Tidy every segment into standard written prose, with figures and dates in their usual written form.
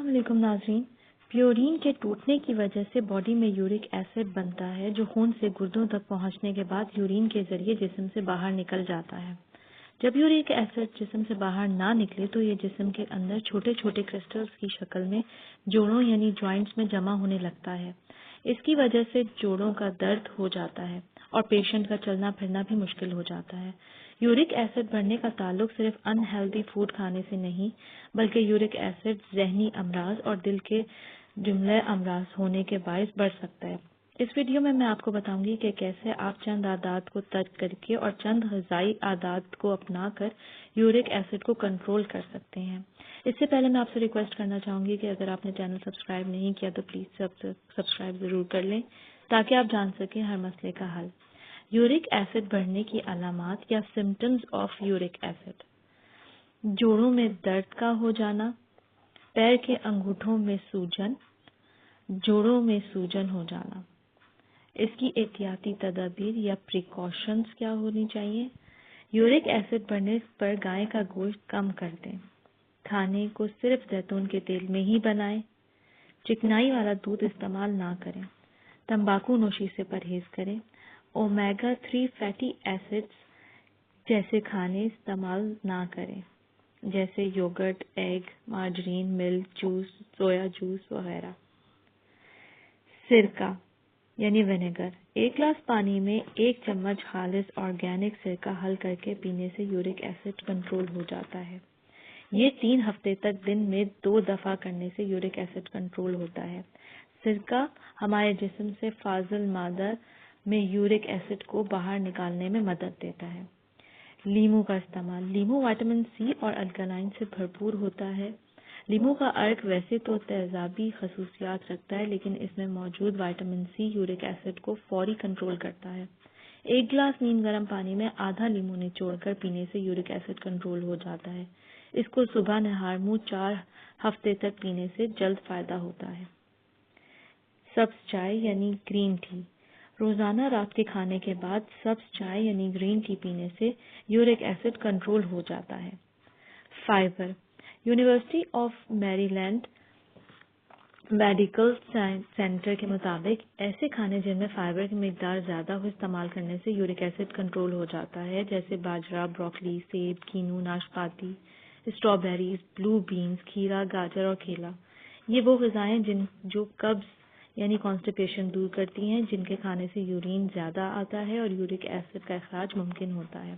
अस्सलाम वालेकुम नाज़रीन। प्योरीन के टूटने की वजह से बॉडी में यूरिक एसिड बनता है जो खून से गुर्दों तक पहुंचने के बाद यूरिन के जरिए जिस्म से बाहर निकल जाता है। जब यूरिक एसिड जिस्म से बाहर ना निकले तो ये जिस्म के अंदर छोटे छोटे क्रिस्टल्स की शक्ल में जोड़ों यानी जॉइंट्स में जमा होने लगता है। इसकी वजह से जोड़ों का दर्द हो जाता है और पेशेंट का चलना फिरना भी मुश्किल हो जाता है। यूरिक एसिड बढ़ने का ताल्लुक सिर्फ अनहेल्दी फूड खाने से नहीं बल्कि यूरिक एसिड ज़हनी अमराज और दिल के जुमले अमराज होने के बायस बढ़ सकता है। इस वीडियो में मैं आपको बताऊंगी कि कैसे आप चंद आदात को तर्क करके और चंद ग़िज़ाई आदात को अपनाकर यूरिक एसिड को कंट्रोल कर सकते हैं। इससे पहले मैं आपसे रिक्वेस्ट करना चाहूँगी कि अगर आपने चैनल सब्सक्राइब नहीं किया तो प्लीज़ सब्सक्राइब ज़रूर कर लें ताकि आप जान सकें हर मसले का हल। यूरिक एसिड बढ़ने की अलामात या सिम्टम्स ऑफ यूरिक एसिड: जोड़ों में दर्द का हो जाना, पैर के अंगूठों में सूजन, जोड़ों में सूजन हो जाना। इसकी एहतियाती तदाबीर या प्रिकॉशंस क्या होनी चाहिए? यूरिक एसिड बढ़ने पर गाय का गोश्त कम कर दें, खाने को सिर्फ जैतून के तेल में ही बनाएं, चिकनाई वाला दूध इस्तेमाल ना करें, तंबाकू नोशी से परहेज करें, ओमेगा 3 फैटी एसिड्स जैसे खाने इस्तेमाल ना करें जैसे yogurt, egg, margarine, milk, juice, soya juice वगैरह। सिरका यानी विनेगर: 1 गिलास पानी में 1 चम्मच खालिस ऑर्गेनिक सिरका हल करके पीने से यूरिक एसिड कंट्रोल हो जाता है। ये 3 हफ्ते तक दिन में 2 दफ़ा करने से यूरिक एसिड कंट्रोल होता है। सिरका हमारे जिस्म से फाजिल मादा में यूरिक एसिड को बाहर निकालने में मदद देता है। लीमू का इस्तेमाल: लीमू विटामिन सी और अल्कलाइन से भरपूर होता है। लीमू का अर्क वैसे तो तेजाबी खसूसियात रखता है लेकिन इसमें मौजूद विटामिन सी यूरिक एसिड को फौरी कंट्रोल करता है। 1 गिलास नीम गर्म पानी में आधा लीमू निचोड़कर पीने से यूरिक एसिड कंट्रोल हो जाता है। इसको सुबह नहार मुंह 4 हफ्ते तक पीने से जल्द फायदा होता है। सब्ज चाय यानी ग्रीन टी: रोजाना रात के खाने के बाद सब्ज चाय यानी ग्रीन टी पीने से यूरिक एसिड कंट्रोल हो जाता है। Fibre: university of Maryland medical centre के मुताबिक ऐसे खाने जिनमें फाइबर की मिकदार ज़्यादा हो इस्तेमाल करने से यूरिक एसिड कंट्रोल हो जाता है, जैसे बाजरा, ब्रोकली, सेब, कीनू, नाशपाती, स्ट्रॉबेरीज, ब्लू बीन्स, खीरा, गाजर और केला। ये वो ग़िज़ाएं जो कब्ज़ यानी कॉन्स्टिपेशन दूर करती हैं, जिनके खाने से यूरिन ज़्यादा आता है और यूरिक एसिड का अखराज मुमकिन होता है।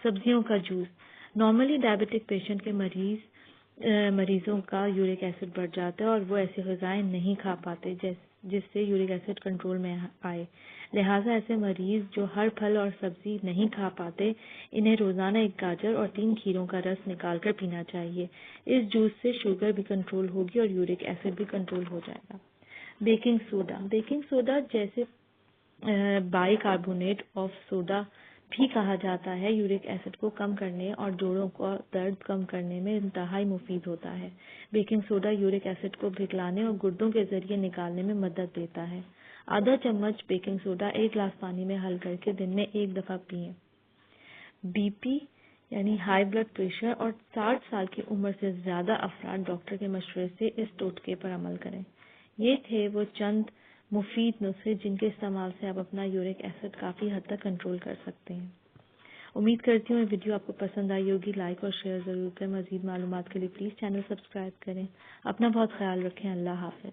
सब्जियों का जूस: नॉर्मली डायबिटिक पेशेंट के मरीजों का यूरिक एसिड बढ़ जाता है और वो ऐसी ग़िज़ाएं नहीं खा पाते जिससे यूरिक एसिड कंट्रोल में आए। लिहाजा ऐसे मरीज जो हर फल और सब्जी नहीं खा पाते, इन्हें रोज़ाना 1 गाजर और 3 खीरों का रस निकालकर पीना चाहिए। इस जूस से शुगर भी कंट्रोल होगी और यूरिक एसिड भी कंट्रोल हो जाएगा। बेकिंग सोडा: बेकिंग सोडा जैसे बाइकार्बोनेट ऑफ सोडा भी कहा जाता है, यूरिक एसिड को कम करने और जोड़ों का दर्द कम करने में इंतहाई मुफीद होता है। बेकिंग सोडा यूरिक एसिड को पिघलाने और गुर्दों के जरिए निकालने में मदद देता है। आधा चम्मच बेकिंग सोडा 1 गिलास पानी में हल करके दिन में 1 दफ़ा पिएं। बीपी यानी हाई ब्लड प्रेशर और 60 साल की उम्र से ज़्यादा अफराद डॉक्टर के मशवरे से इस टोटके पर अमल करें। ये थे वो चंद मुफीद नुस्खे जिनके इस्तेमाल से आप अपना यूरिक एसिड काफ़ी हद तक कंट्रोल कर सकते हैं। उम्मीद करती हूँ ये वीडियो आपको पसंद आई होगी। लाइक और शेयर ज़रूर करें। मज़ीद मालूमात के लिए प्लीज़ चैनल सब्सक्राइब करें। अपना बहुत ख्याल रखें। अल्लाह हाफ़िज़।